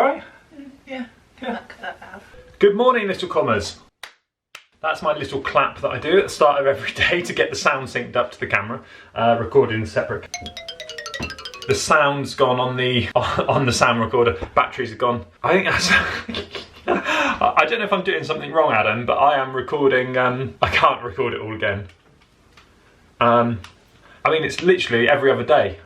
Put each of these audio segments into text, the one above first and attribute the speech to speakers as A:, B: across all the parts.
A: Alright?
B: Yeah. Cut that out.
A: Good morning, little KOMers. That's my little clap that I do at the start of every day to get the sound synced up to the camera, recording separate. The sound's gone on the sound recorder. Batteries are gone. I think that's. I don't know if I'm doing something wrong, Adam, but I am recording. I can't record it all again. I mean, it's literally every other day.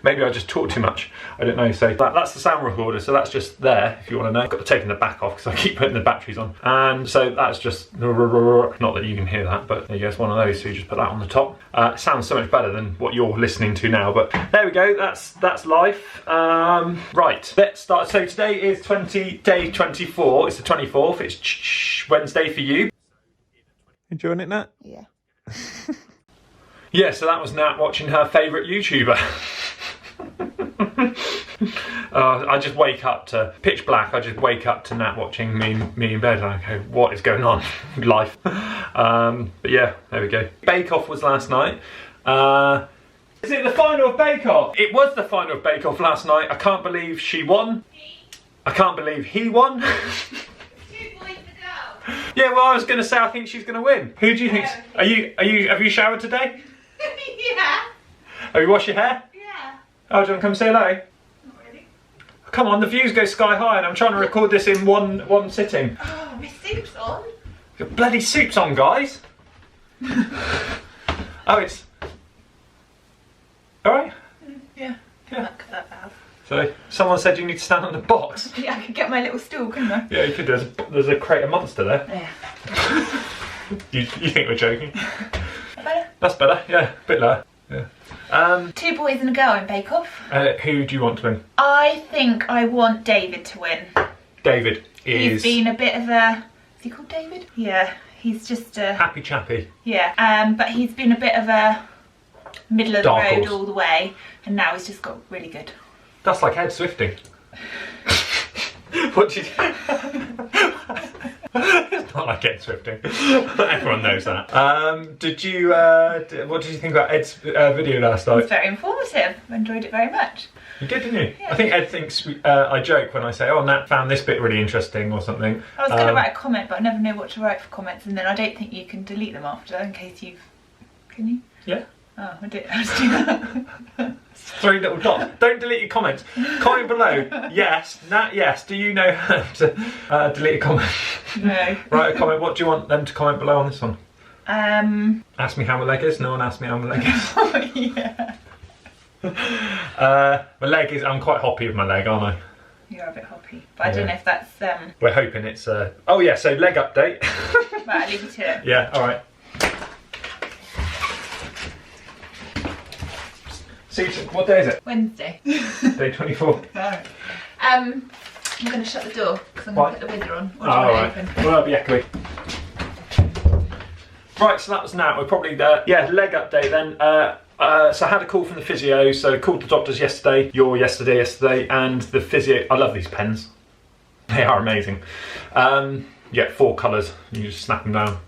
A: Maybe I just talk too much. I don't know. So that's the sound recorder. So that's just there, if you want to know. I've got to take the back off because I keep putting the batteries on. And so that's just, not that you can hear that, but there you go, it's one of those. So you just put that on the top. It sounds so much better than what you're listening to now. But there we go. That's life. Right, let's start. So today is day 24. It's the 24th. It's Wednesday for you. Enjoying it, Nat?
B: Yeah.
A: Yeah, so that was Nat watching her favourite YouTuber. I just wake up to pitch black. I just wake up to Nat watching me in bed. And I go, what is going on? Life. But yeah, there we go. Bake Off was last night. Is it the final of Bake Off? It was the final of Bake Off last night. I can't believe she won. I can't believe he won.
B: 2 points to go.
A: Yeah, well, I was going to say I think she's going to win. Who do you think? Have you showered today?
B: Yeah.
A: Have you washed your hair?
B: Yeah.
A: Oh, do you want to come say hello?
B: Not really.
A: Come on, the views go sky high and I'm trying to record this in one sitting.
B: Oh, my soup's on.
A: Your bloody soup's on, guys. Oh, it's... Alright?
B: Yeah.
A: Yeah.
B: Cut that out.
A: So, someone said you need to stand on the box.
B: Yeah, I could get my little stool, couldn't I?
A: Yeah, you could. There's a crate of Monster there.
B: Yeah.
A: You think we're joking?
B: Better?
A: That's better, yeah. A bit lower. Yeah.
B: 2 boys and a girl in Bake Off.
A: Who do you want to win?
B: I think I want David to win.
A: David is...
B: He's been a bit of a... Is he called David? Yeah, he's just a...
A: Happy chappy.
B: Yeah, but he's been a bit of a middle of the
A: Dark
B: road
A: horse.
B: all the way, and now he's just got really good.
A: That's like Ed Swifting. What did you... It's not like Ed Swifting. Everyone knows that. What did you think about Ed's video last
B: It was
A: night?
B: very informative. I enjoyed it very much.
A: You did, didn't you?
B: Yeah.
A: I think Ed thinks I joke when I say, oh, Nat found this bit really interesting or something.
B: I was going to write a comment, but I never know what to write for comments, and then I don't think you can delete them after, in case you've... Can you?
A: Yeah.
B: Oh, I did. I just do that.
A: 3 little dots. Don't delete your comments. Comment below. Yes, Nat, yes. Do you know how to delete a comment?
B: No.
A: Write a comment. What do you want them to comment below on this one?
B: Ask
A: me how my leg is. No one asked me how my leg is.
B: Oh, yeah.
A: My leg is... I'm quite hoppy with my leg, aren't I?
B: You're a bit hoppy, but I don't know if that's...
A: We're hoping it's... Oh yeah, so leg update.
B: Right, I'll leave you to it.
A: Yeah, alright. See, what day is it?
B: Wednesday.
A: Day 24.
B: Alright. I'm going to shut the door, because I'm going to put the whizzer on. Or do you want
A: Alright,
B: it open?
A: well, it'll be echoey. Right, so that was Nat. We're probably there. Yeah, leg update then. So I had a call from the physio, so called the doctors yesterday, yesterday, and the physio... I love these pens. They are amazing. Yeah, 4 colours. You just snap them down.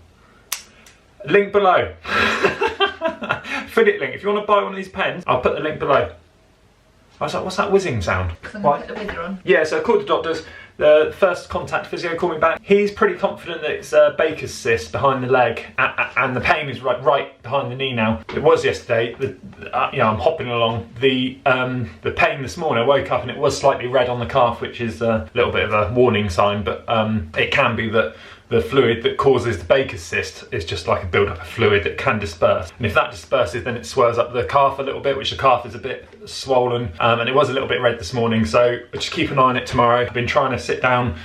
A: Link below. Affiliate link. If you want to buy one of these pens, I'll put the link below. I was like, what's that whizzing sound?
B: Because I'm going to put the whizzer on.
A: Yeah, so I called the doctors. The first contact physio called me back. He's pretty confident that it's Baker's cyst behind the leg, and the pain is right behind the knee now. It was yesterday. I'm hopping along. The pain this morning, I woke up and it was slightly red on the calf, which is a little bit of a warning sign, but it can be that the fluid that causes the Baker's cyst is just like a build-up of fluid that can disperse. And if that disperses, then it swells up the calf a little bit, which the calf is a bit swollen. And it was a little bit red this morning, so just keep an eye on it tomorrow. I've been trying to sit down,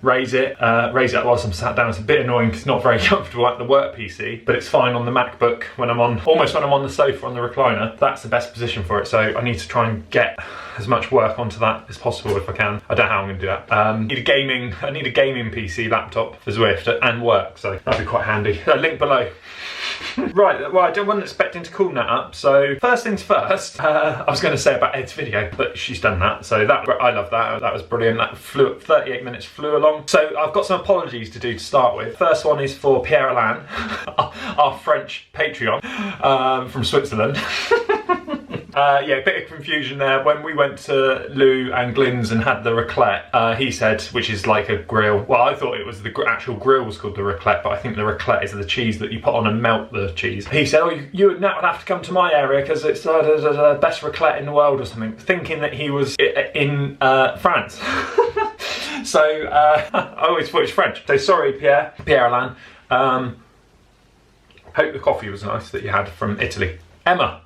A: raise it whilst I'm sat down. It's a bit annoying because it's not very comfortable at the work PC, but it's fine on the MacBook when I'm on the sofa on the recliner. That's the best position for it, so I need to try and get as much work onto that as possible if I can. I don't know how I'm going to do that. I need a gaming PC laptop for Zwift and work, so that'd be quite handy. Link below. Right, well, I wasn't expecting to call Nat up, so first things first, I was going to say about Ed's video, but she's done that, so I love that. That was brilliant. That 38 minutes flew along. So I've got some apologies to do to start with. First one is for Pierre Alain, our French Patreon from Switzerland. Yeah, a bit of confusion there. When we went to Lou and Glyn's and had the raclette, he said, which is like a grill. Well, I thought it was the actual grill was called the raclette, but I think the raclette is the cheese that you put on and melt the cheese. He said, oh, you and Nat would have to come to my area because it's the best raclette in the world or something, thinking that he was in France. So I always thought it was French. So sorry, Pierre Alain. Hope the coffee was nice that you had from Italy. Emma,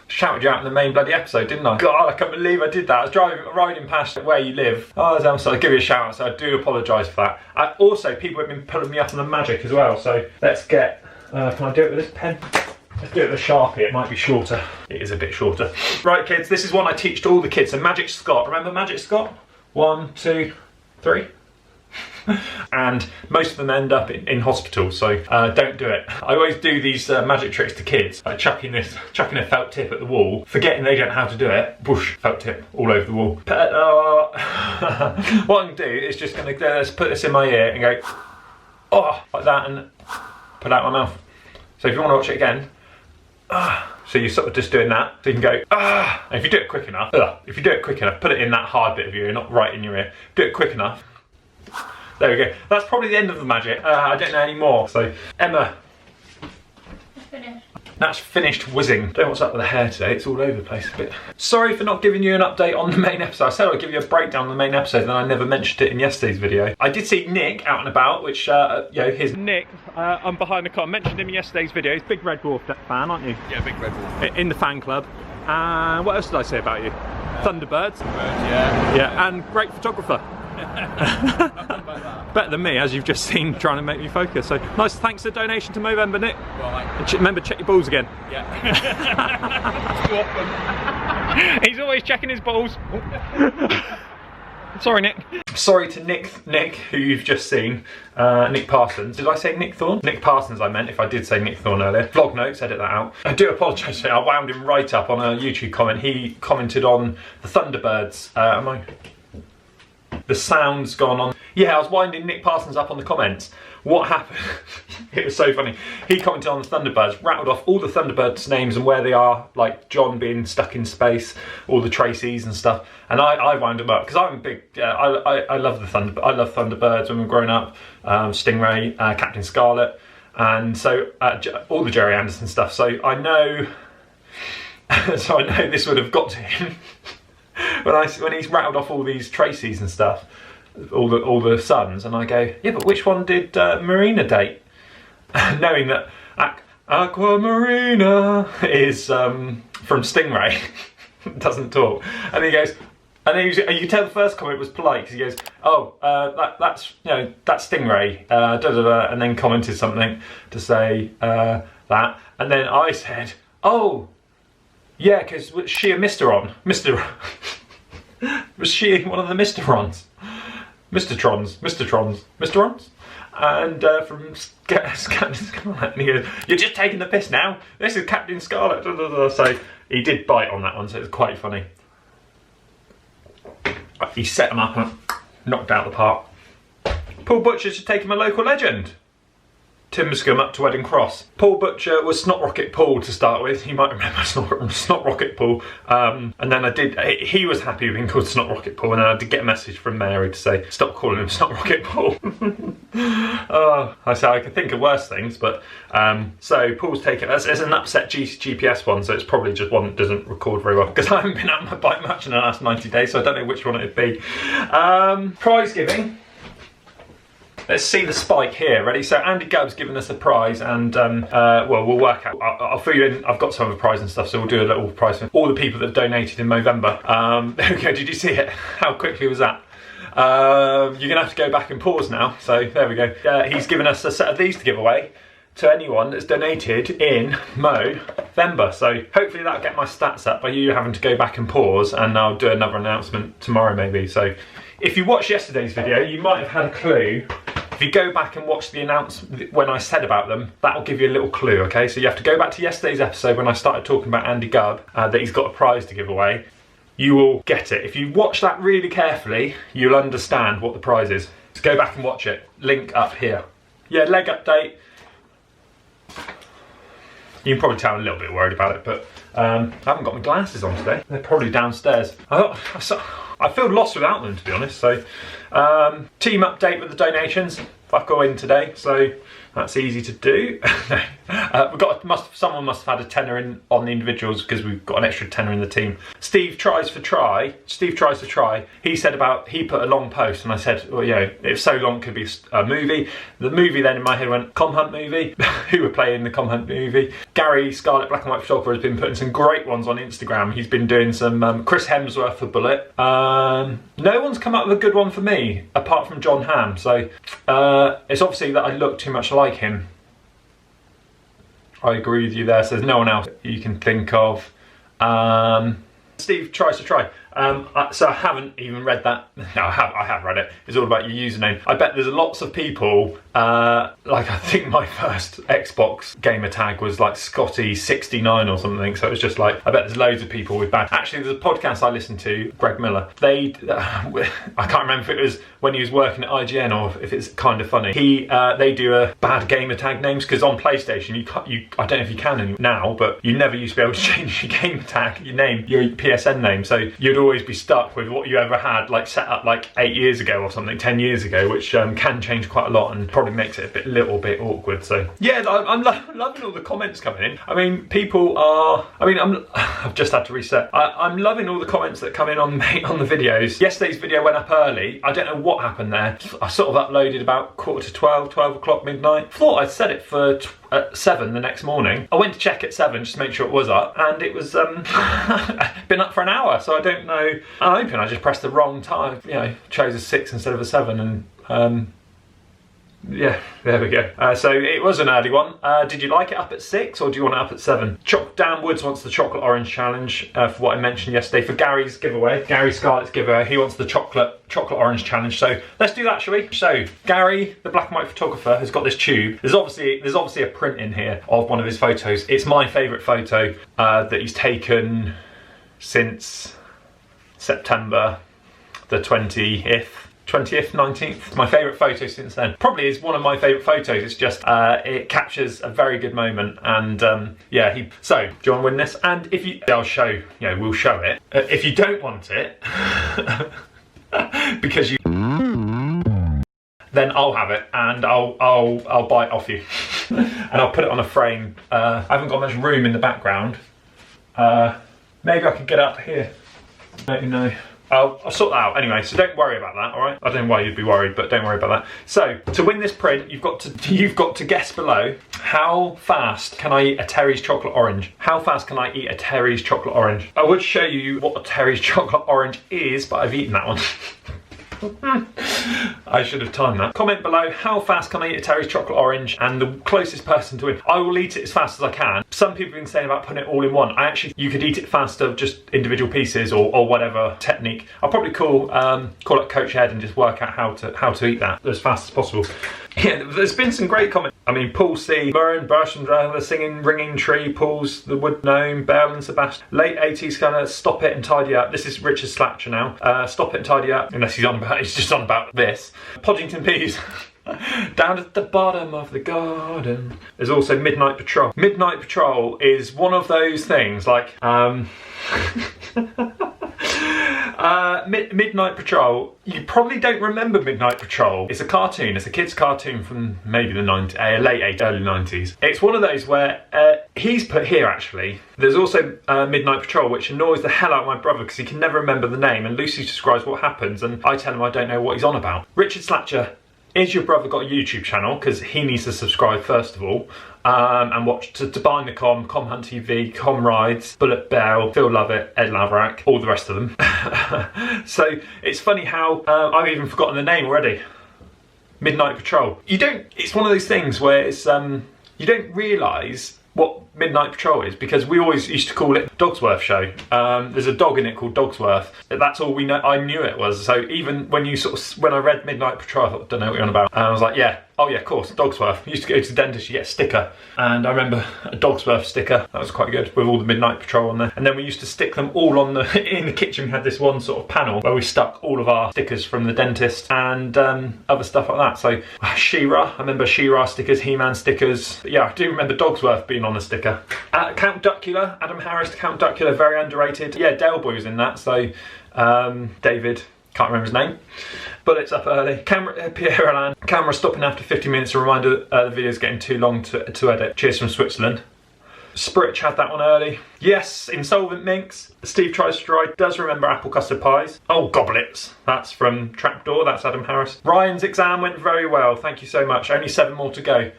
A: shouted you out in the main bloody episode, didn't I? God, I can't believe I did that. I was riding past where you live. Oh, so I'll give you a shout out, so I do apologise for that. Also, people have been pulling me up on the magic as well, so let's get... can I do it with this pen? Let's do it with a Sharpie, it might be shorter. It is a bit shorter. Right, kids, this is one I teach to all the kids. So Magic Scott, remember Magic Scott? 1, 2, 3. And most of them end up in hospital, so don't do it. I always do these magic tricks to kids, like chucking a felt tip at the wall, forgetting they don't know how to do it, whoosh, felt tip all over the wall. What I'm going to do is just going to let's put this in my ear and go, oh, like that, and put it out my mouth. So if you want to watch it again, so you're sort of just doing that, so you can go, and if you do it quick enough, put it in that hard bit of your ear, not right in your ear, do it quick enough. There we go. That's probably the end of the magic. I don't know any more. So, Emma.
B: It's finished.
A: That's finished whizzing. Don't know what's up with the hair today. It's all over the place a bit. Sorry for not giving you an update on the main episode. I said I'd give you a breakdown on the main episode, and I never mentioned it in yesterday's video. I did see Nick out and about, which, you know, his... Nick, I'm behind the car. I mentioned him in yesterday's video. He's a big Red Dwarf fan, aren't you?
C: Yeah, big Red Dwarf.
A: In the fan club. And what else did I say about you? Thunderbirds.
C: Yeah.
A: Yeah, and great photographer. Better than me, as you've just seen, trying to make me focus. So nice, thanks for the donation to MOVEMBER, Nick.
C: Right.
A: Remember, check your balls again.
C: Yeah.
A: He's always checking his balls. Sorry, Nick. Sorry to Nick, who you've just seen. Nick Parsons. Did I say Nick Thorne? Nick Parsons, I meant, if I did say Nick Thorne earlier. Vlog notes, edit that out. I do apologise. I wound him right up on a YouTube comment. He commented on the Thunderbirds. The sound's gone on. Yeah, I was winding Nick Parsons up on the comments. What happened? It was so funny. He commented on the Thunderbirds, rattled off all the Thunderbirds names and where they are, like John being stuck in space, all the Tracys and stuff. And I wound him up because I'm a big. I love the I love Thunderbirds when we were growing up. Stingray, Captain Scarlet, and so all the Jerry Anderson stuff. So I know. So I know this would have got to him. When he's rattled off all these Tracys and stuff, all the sons, and I go, yeah, but which one did Marina date? Knowing that Aquamarina is from Stingray, doesn't talk, and he goes, and then you can tell the first comment was polite because he goes, oh, that's Stingray, da da da, and then commented something to say that, and then I said, oh. Yeah, because was she a Mr. Was she one of the Mr.Rons? Mr.Rons? And from Captain Scarlet, and he goes, you're just taking the piss now. This is Captain Scarlet. So he did bite on that one, so it was quite funny. He set him up and knocked out the park. Paul Butcher should take him a local legend. Timberscombe up to Wedding Cross. Paul Butcher was Snot Rocket Paul to start with. You might remember Snot Rocket Paul. And then he was happy with being called Snot Rocket Paul, and then I did get a message from Mary to say, stop calling him Snot Rocket Paul. I said I could think of worse things, but so Paul's taken, there's an upset GPS one, so it's probably just one that doesn't record very well, because I haven't been out on my bike much in the last 90 days, so I don't know which one it'd be. Prize giving. Let's see the spike here, ready? So Andy Gubb's given us a prize, and well, we'll work out. I'll fill you in. I've got some of the prize and stuff, so we'll do a little prize for all the people that donated in MOVEMBER. There we go, did you see it? How quickly was that? You're gonna have to go back and pause now, so there we go. He's given us a set of these to give away to anyone that's donated in MOVEMBER. So hopefully that'll get my stats up by you having to go back and pause, and I'll do another announcement tomorrow maybe. So if you watched yesterday's video, you might have had a clue. If you go back and watch the announcement when I said about them, that'll give you a little clue, okay? So you have to go back to yesterday's episode when I started talking about Andy Gubb, that he's got a prize to give away. You will get it. If you watch that really carefully, you'll understand what the prize is. So go back and watch it. Link up here. Yeah, leg update. You can probably tell I'm a little bit worried about it, but I haven't got my glasses on today. They're probably downstairs. I feel lost without them, to be honest. So, team update with the donations. I go in today, so that's easy to do. Someone must have had a tenner in on the individuals because we've got an extra tenner in the team. Steve tries to try. He said he put a long post, and I said, well, if so long, it could be a movie. The movie then in my head went KOMhunt movie. Who were playing the KOMhunt movie? Gary Scarlett Black and White Photographer has been putting some great ones on Instagram. He's been doing some Chris Hemsworth for Bullet. No one's come up with a good one for me apart from John Hamm. So it's obviously that I look too much like him. I agree with you there. So there's no one else you can think of. Steve tries to try. So I haven't even read that. No, I have read it. It's all about your username. I bet there's lots of people, like I think my first Xbox gamer tag was like Scotty69 or something. So it was just like, I bet there's loads of people with bad. Actually, there's a podcast I listened to, Greg Miller. I can't remember if it was when he was working at IGN or if it's kind of funny. They do a bad gamer tag names because on PlayStation, I don't know if you can now, but you never used to be able to change your gamer tag, your name, your PSN name. So you'd always be stuck with what you ever had like set up like 8 years ago or something, 10 years ago, which can change quite a lot and probably makes it a little bit awkward. So yeah, I'm loving all the comments coming in. I mean, I've just had to reset. I'm loving all the comments that come in on the videos. Yesterday's video went up early. I don't know what happened there. I sort of uploaded about 11:45, 12 o'clock midnight. Thought I'd set it for 7 the next morning. I went to check at 7 just to make sure it was up, and it was been up for an hour, so I don't know. I'm hoping I just pressed the wrong time, chose a 6 instead of a 7, and yeah, there we go. So it was an early one. Did you like it up at 6 or do you want it up at 7? Dan Woods wants the chocolate orange challenge for what I mentioned yesterday for Gary's giveaway. Gary Scarlett's giveaway. He wants the chocolate orange challenge. So let's do that, shall we? So Gary, the black and white photographer, has got this tube. There's obviously a print in here of one of his photos. It's my favourite photo that he's taken since September the 20th, 19th. My favourite photo since then. Probably is one of my favourite photos. It's just, it captures a very good moment, and yeah, so, do you want to win this? And if you, we'll show it. If you don't want it, because you, then I'll have it, and I'll buy it off you. And I'll put it on a frame. I haven't got much room in the background. Maybe I could get up here. No. I'll sort that out anyway, so don't worry about that, alright? I don't know why you'd be worried, but don't worry about that. So, to win this print, you've got to guess below, how fast can I eat a Terry's chocolate orange? How fast can I eat a Terry's chocolate orange? I would show you what a Terry's chocolate orange is, but I've eaten that one. I should have timed that. Comment below, how fast can I eat a Terry's chocolate orange, and the closest person to win. I will eat it as fast as I can. Some people have been saying about putting it all in one. You could eat it faster, just individual pieces or whatever technique. I'll probably call up Coach Ed and just work out how to eat that as fast as possible. Yeah, there's been some great comments. I mean, Paul C, Murren, Bursh and the singing ringing tree, Paul's the wood gnome, Bell and Sebastian. Late 80s kind of stop it and tidy up. This is Richard Slatcher now. Stop it and tidy up, unless he's just on about this. Podgington Peas. Down at the bottom of the garden. There's also Midnight Patrol. Midnight Patrol is one of those things like Midnight Patrol. You probably don't remember Midnight Patrol. It's a cartoon. It's a kid's cartoon from maybe the late 80s, early 90s. It's one of those where he's put here actually. There's also Midnight Patrol, which annoys the hell out of my brother because he can never remember the name, and Lucy describes what happens, and I tell him I don't know what he's on about. Richard Slatcher. Is your brother got a YouTube channel? Because he needs to subscribe first of all, and watch to Bind the KOMhunt TV, KOMrides, Bullet Bell, Phil Lovett, Ed Laverack, all the rest of them. So it's funny how I've even forgotten the name already. Midnight Patrol. It's one of those things where it's you don't realise what Midnight Patrol is, because we always used to call it Dogsworth Show. There's a dog in it called Dogsworth. That's all we know. I knew it was. So even when I read Midnight Patrol, I thought, don't know what you're on about. And I was like, yeah, oh yeah, of course, Dogsworth. I used to go to the dentist, you get a sticker. And I remember a Dogsworth sticker. That was quite good, with all the Midnight Patrol on there. And then we used to stick them all on in the kitchen. We had this one sort of panel where we stuck all of our stickers from the dentist and other stuff like that. So She-Ra, I remember She-Ra stickers, He-Man stickers. But yeah, I do remember Dogsworth being on the sticker. sticker. Count Duckula, Adam Harris to Count Duckula, very underrated. Yeah, Dale Boy was in that, so David, can't remember his name. Bullets up early. Pierre Alain, camera stopping after 50 minutes, a reminder the video's getting too long to edit. Cheers from Switzerland. Spritch had that one early. Yes, Insolvent Minx. Steve Tries to Dry does remember apple custard pies. Oh, Goblets. That's from Trapdoor, that's Adam Harris. Ryan's exam went very well, thank you so much. Only 7 more to go.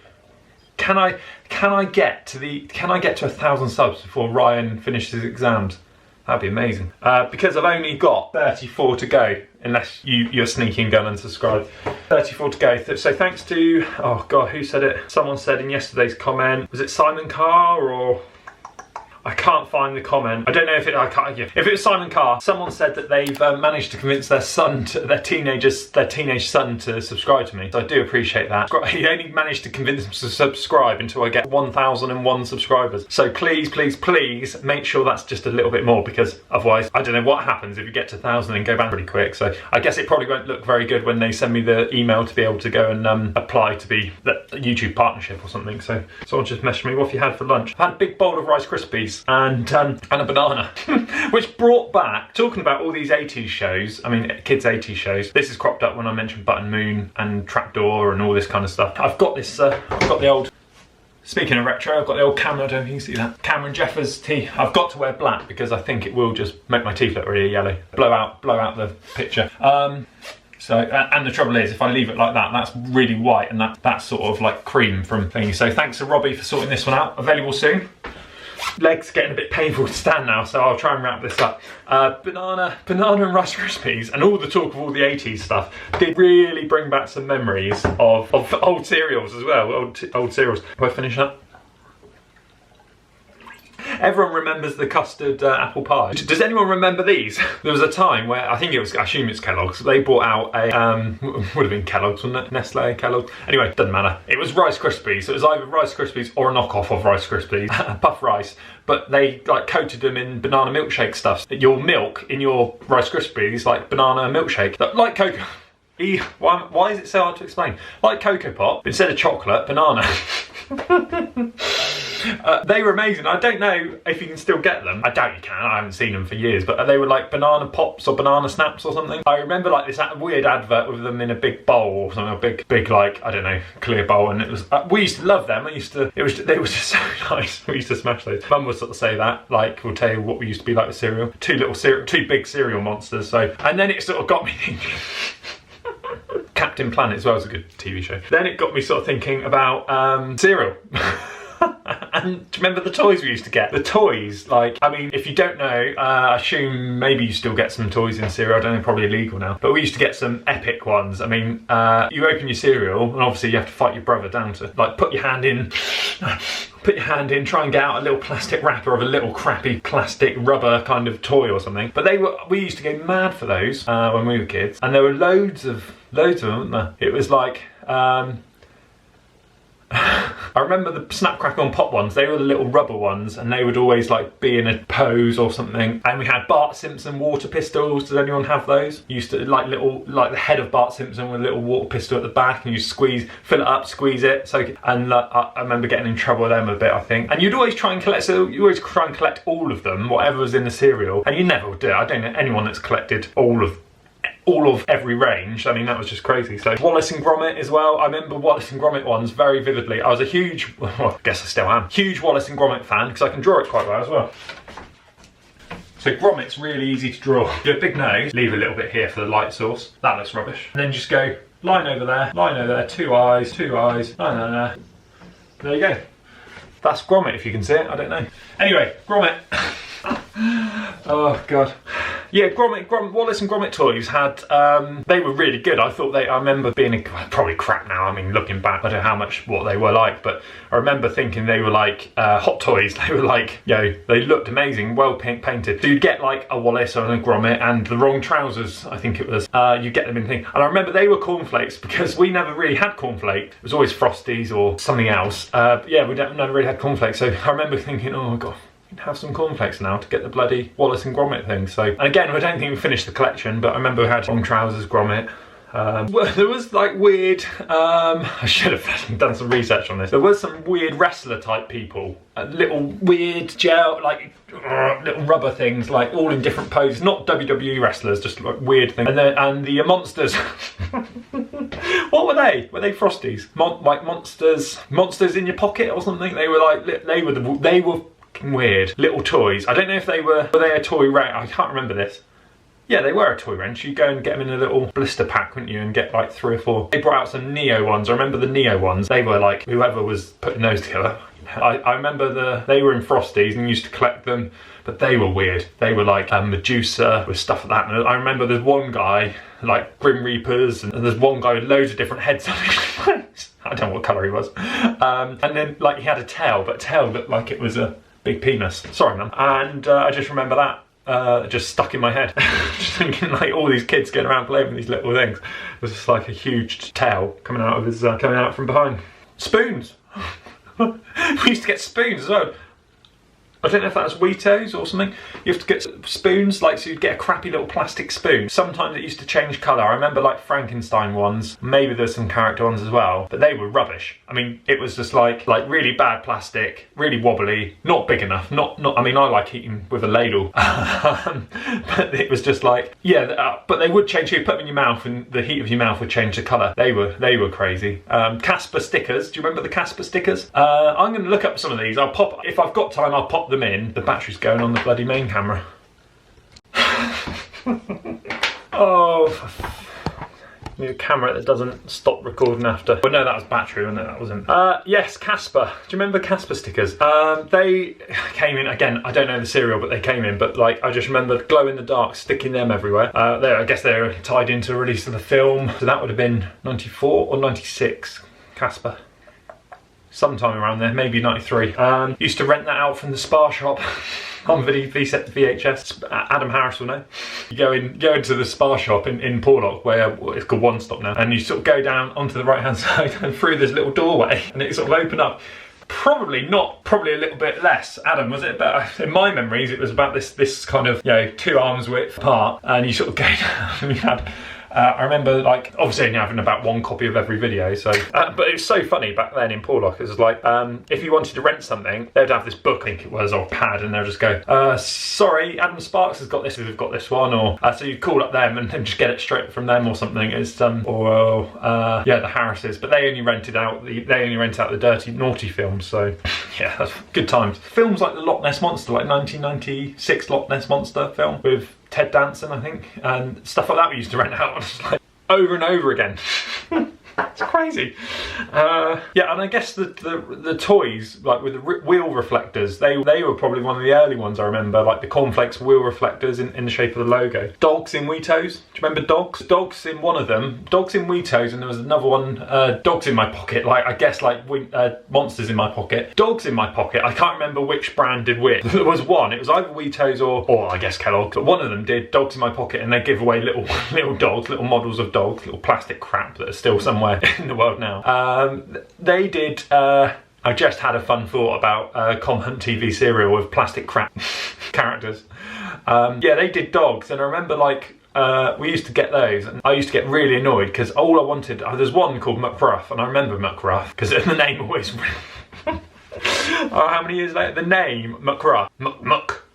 A: Can I get to 1,000 subs before Ryan finishes his exams? That'd be amazing. Because I've only got 34 to go, unless you're sneaking gun and subscribe. 34 to go. So thanks to, oh God, who said it? Someone said in yesterday's comment, was it Simon Carr or? I can't find the comment. I don't know if it was Simon Carr. Someone said that they've managed to convince their teenage son to subscribe to me. So I do appreciate that. He only managed to convince him to subscribe until I get 1,001 subscribers. So please, please, please make sure that's just a little bit more, because otherwise I don't know what happens if you get to 1,000 and go back pretty quick. So I guess it probably won't look very good when they send me the email to be able to go and apply to be the YouTube partnership or something. So someone just messaged me, what have you had for lunch? I've had a big bowl of Rice Krispies and a banana, which brought back, talking about all these 80s shows, I mean kids 80s shows, this is cropped up when I mentioned Button Moon and Trapdoor and all this kind of stuff. I've got this, I've got the old, speaking of retro, I've got the old camera, I don't know if you can see that, Cameron Jeffers teeth. I've got to wear black because I think it will just make my teeth look really yellow, blow out the picture. So, and the trouble is, if I leave it like that, that's really white, and that's sort of like cream from thingy. So thanks to Robbie for sorting this one out. Available soon. Legs getting a bit painful to stand now, so I'll try and wrap this up. Banana and Rice Krispies and all the talk of all the 80s stuff did really bring back some memories of old cereals as well, old cereals. Will I finish up? Everyone remembers the custard apple pie. Does anyone remember these? There was a time where, I assume it's Kellogg's, they brought out a, would have been Kellogg's, wouldn't it? Nestle, Kellogg's. Anyway, doesn't matter. It was Rice Krispies. So it was either Rice Krispies or a knockoff of Rice Krispies, puff rice. But they like coated them in banana milkshake stuff. Your milk in your Rice Krispies, like banana milkshake, like cocoa. Why is it so hard to explain? Like Cocoa Pop, instead of chocolate, banana. They were amazing. I don't know if you can still get them. I doubt you can, I haven't seen them for years, but they were like banana pops or banana snaps or something. I remember like this weird advert with them in a big bowl or something, a big like, I don't know, clear bowl, and it was, we used to love them. They were just so nice. We used to smash those. Mum would sort of say that, like, we'll tell you what we used to be like with cereal. Two big cereal monsters, so, and then it sort of got me thinking, Captain Planet as well was a good TV show. Then it got me sort of thinking about cereal. And do you remember the toys we used to get? The toys, like, I mean, if you don't know, I assume maybe you still get some toys in cereal, I don't know, probably illegal now. But we used to get some epic ones. I mean, you open your cereal and obviously you have to fight your brother down to, like, put your hand in, try and get out a little plastic wrapper of a little crappy plastic rubber kind of toy or something. But we used to go mad for those when we were kids. And there were loads of them, weren't there? It was like, I remember the Snap Crackle and Pop ones. They were the little rubber ones, and they would always like be in a pose or something. And we had Bart Simpson water pistols. Does anyone have those? You used to like the head of Bart Simpson with a little water pistol at the back, and you squeeze, fill it up, squeeze it. So, and I remember getting in trouble with them a bit, I think. And you'd always try and collect. So you always try and collect all of them, whatever was in the cereal, and you never would do it. I don't know anyone that's collected all of every range. I mean, that was just crazy. So Wallace and Gromit as well. I remember Wallace and Gromit ones very vividly. I was a huge, well, I guess I still am, huge Wallace and Gromit fan, because I can draw it quite well as well. So Gromit's really easy to draw. Do a big nose, leave a little bit here for the light source. That looks rubbish. And then just go line over there, two eyes, line over there. There you go. That's Gromit, if you can see it, I don't know. Anyway, Gromit. Oh God. Yeah, Wallace and Gromit toys had, they were really good. I remember being, probably crap now, I mean, looking back, I don't know what they were like, but I remember thinking they were like hot toys. They were like, you know, they looked amazing, well painted. So you'd get like a Wallace or a Gromit and the wrong trousers, I think it was, you get them in thing. And I remember they were cornflakes because we never really had cornflakes. It was always Frosties or something else. Yeah, we never really had cornflakes. So I remember thinking, oh God, have some cornflakes now to get the bloody Wallace and Gromit thing. So, and again, I don't think we finished the collection, but I remember we had long trousers Gromit, Well, there was like weird, I should have done some research on this. There was some weird wrestler type people, little weird gel, like little rubber things, like all in different poses. Not WWE wrestlers, just like weird things. And the monsters. What were they? Were they Frosties? Like monsters in your pocket or something? They were like, they were weird little toys. I don't know if were they a toy wrench? I can't remember this. Yeah, they were a toy wrench. You'd go and get them in a little blister pack, wouldn't you, and get like 3 or 4. They brought out some Neo ones. I remember the Neo ones. They were like, whoever was putting those together. I remember they were in Frosties and used to collect them, but they were weird. They were like Medusa with stuff like that. And I remember there's one guy, like Grim Reapers, and there's one guy with loads of different heads on his face. I don't know what colour he was. And then like he had a tail, but a tail looked like it was a big penis. Sorry, man. And I just remember that. Just stuck in my head. Just thinking like all these kids getting around playing with these little things. It was just like a huge tail coming out of his, coming out from behind. Spoons. We used to get spoons as well. I don't know if that was Weetos or something. You have to get spoons, like, so you'd get a crappy little plastic spoon. Sometimes it used to change colour. I remember like Frankenstein ones, maybe there's some character ones as well, but they were rubbish. I mean, it was just like really bad plastic, really wobbly, not big enough, I mean, I like eating with a ladle. But it was just like, yeah, but they would change, you put them in your mouth and the heat of your mouth would change the colour. They were crazy. Casper stickers, do you remember the Casper stickers? I'm going to look up some of these. If I've got time, I'll pop them in. The battery's going on the bloody main camera. Oh, need a camera that doesn't stop recording after. Well, no, that was battery, wasn't it? That wasn't. Yes, Casper. Do you remember Casper stickers? They came in, again, I don't know the cereal, but they came in, but like, I just remember glow in the dark, sticking them everywhere. I guess they're tied into a release of the film, so that would have been 94 or 96, Casper. Sometime around there, maybe 93. Used to rent that out from the Spar shop on VHS. Adam Harris will know. You go into the Spar shop in Porlock, where it's called One Stop now, and you sort of go down onto the right hand side and through this little doorway, and it sort of open up. Probably a little bit less. Adam, was it better? In my memories, it was about this kind of, 2 arms width apart, and you sort of go down and you had. I remember, like, obviously only having about 1 copy of every video, so... but it was so funny back then in Porlock. It was like, if you wanted to rent something, they'd have this book, I think it was, or pad, and they'd just go, sorry, Adam Sparks has got this, we've got this one, or... so you'd call up them and just get it straight from them or something. It's, the Harrises, but they only rent out the dirty, naughty films, so... Yeah, that's good times. Films like the Loch Ness Monster, like 1996 Loch Ness Monster film, with Ted Danson, I think, and stuff like that we used to rent out like, over and over again. It's crazy. Yeah, and I guess the toys, like with the wheel reflectors, they were probably one of the early ones I remember, like the cornflakes wheel reflectors in the shape of the logo. Dogs in Weetos. Do you remember dogs? Dogs in one of them. Dogs in Weetos, and there was another one. Dogs in my pocket. Like I guess like monsters in my pocket. Dogs in my pocket. I can't remember which brand did which. There was one. It was either Weetos or I guess Kellogg. But one of them did dogs in my pocket, and they give away little dogs, little models of dogs, little plastic crap that are still somewhere in the world now. They did, I just had a fun thought about KOMhunt TV serial with plastic crap characters. Yeah, they did dogs, and I remember like, we used to get those, and I used to get really annoyed because all I wanted, there's one called McRuff, and I remember McRuff because the name always... how many years later? The name McRuff.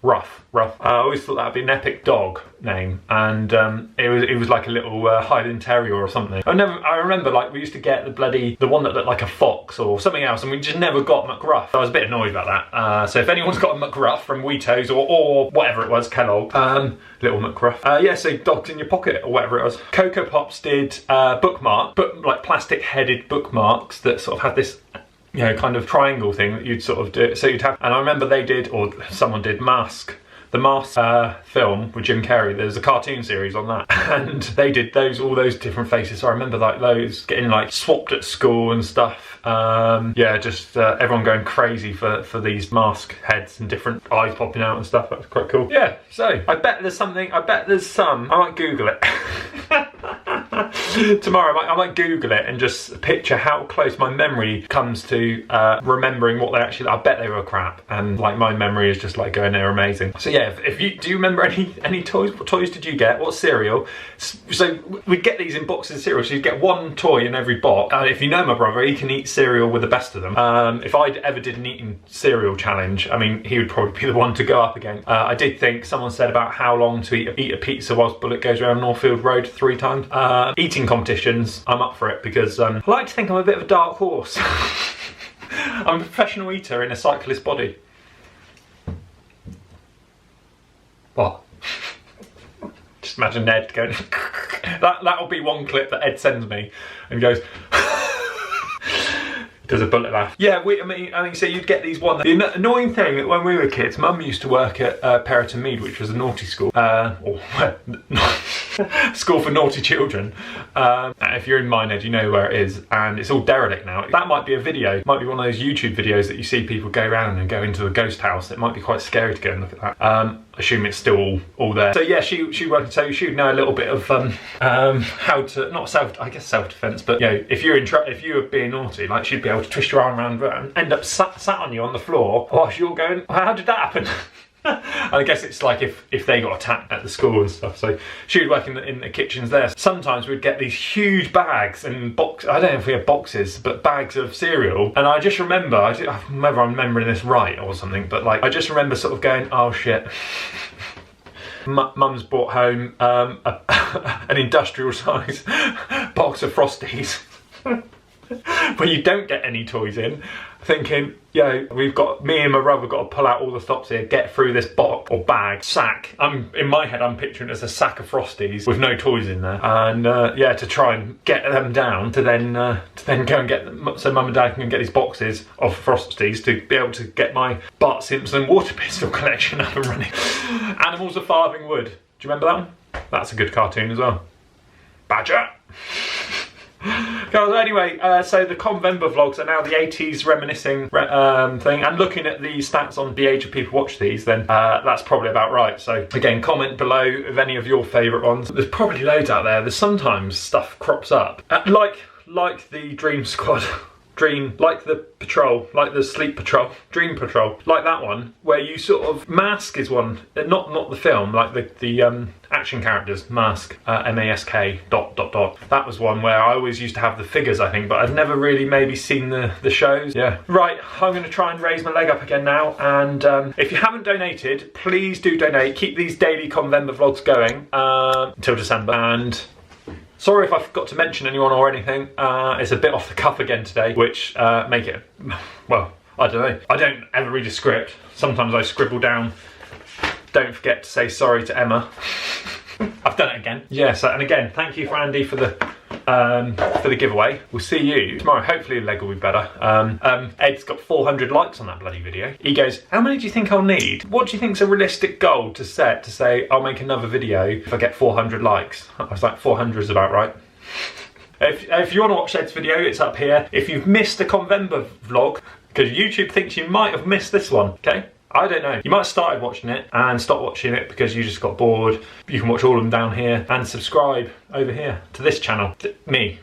A: Ruff. I always thought that would be an epic dog name, and it was like a little Highland Terrier or something. I remember like we used to get the one that looked like a fox or something else, and we just never got McRuff. I was a bit annoyed about that. So if anyone's got a McRuff from Weetos or whatever it was, Kellogg, little McRuff. Yeah, so dogs in your pocket or whatever it was. Cocoa Pops did like plastic headed bookmarks that sort of had this, kind of triangle thing that you'd sort of do. So you'd have, and I remember they did, or someone did the Mask film with Jim Carrey. There's a cartoon series on that, and they did all those different faces. So I remember like those getting like swapped at school and stuff. Yeah, just everyone going crazy for these mask heads and different eyes popping out and stuff. That was quite cool. Yeah, so I bet there's some. I might Google it. Tomorrow I might Google it and just picture how close my memory comes to remembering what they actually. I bet they were crap, and like my memory is just like going, they're amazing. So yeah, if you do you remember any toys? What toys did you get? What cereal? So we'd get these in boxes of cereal. So you'd get one toy in every box. If you know my brother, he can eat cereal with the best of them. If I ever did an eating cereal challenge, I mean, he would probably be the one to go up against. I did think someone said about how long to eat a pizza whilst Bullet goes around Northfield Road 3 times. Eating competitions, I'm up for it because I like to think I'm a bit of a dark horse. I'm a professional eater in a cyclist body. What? Just imagine Ed going. That'll be one clip that Ed sends me and goes. Does a bullet laugh. Yeah, I mean, so you'd get these one. The annoying thing that when we were kids, Mum used to work at Perriton Mead, which was a naughty school, or school for naughty children. If you're in Minehead, you know where it is, and it's all derelict now. That might be a video, might be one of those YouTube videos that you see people go around and go into a ghost house. It might be quite scary to go and look at that. Assume it's still all there. So yeah, she worked. So she'd know a little bit of how to I guess self-defense, but you know, if you were being naughty, like she'd be able to twist your arm around and end up sat on you on the floor whilst you're going, how did that happen? And I guess it's like if they got attacked at the school and stuff. So she would work in the kitchens there. Sometimes we'd get these huge bags and boxes. I don't know if we had boxes, but bags of cereal. And I just remember, whether I'm remembering this right or something, but like I just remember sort of going, oh shit. Mum's brought home an industrial size box of Frosties. Where you don't get any toys in, thinking, yo, me and my brother got to pull out all the stops here, get through this box or bag, sack. In my head, I'm picturing it as a sack of Frosties with no toys in there, and yeah, to try and get them down, to then go and get them, so Mum and Dad can get these boxes of Frosties to be able to get my Bart Simpson water pistol collection up and running. Animals of Farthing Wood. Do you remember that one? That's a good cartoon as well. Badger. Guys, anyway, so the KOMvember vlogs are now the 80s reminiscing thing, and looking at the stats on the age of people watch these, then that's probably about right. So again, comment below of any of your favourite ones. There's probably loads out there. There's sometimes stuff crops up, like the Dream Squad. Like the patrol, like the Sleep Patrol, Dream Patrol, like that one, where you sort of, Mask is one, not the film, like the action characters, Mask, M-A-S-K, ... That was one where I always used to have the figures, I think, but I'd never really maybe seen the shows. Yeah. Right, I'm going to try and raise my leg up again now, and if you haven't donated, please do donate. Keep these daily KOMvember vlogs going until December, and sorry if I forgot to mention anyone or anything. It's a bit off the cuff again today, which make it, well, I don't know. I don't ever read a script. Sometimes I scribble down, don't forget to say sorry to Emma. I've done it again. Yes, and again, thank you for Andy for the giveaway. We'll see you tomorrow. Hopefully the leg will be better. Ed's got 400 likes on that bloody video. He goes, how many do you think I'll need? What do you think's a realistic goal to set to say I'll make another video if I get 400 likes? I was like, 400 is about right. If you want to watch Ed's video, it's up here. If you've missed a KOMvember vlog, because YouTube thinks you might have missed this one, okay? I don't know. You might have started watching it and stopped watching it because you just got bored. You can watch all of them down here and subscribe over here to this channel. Me.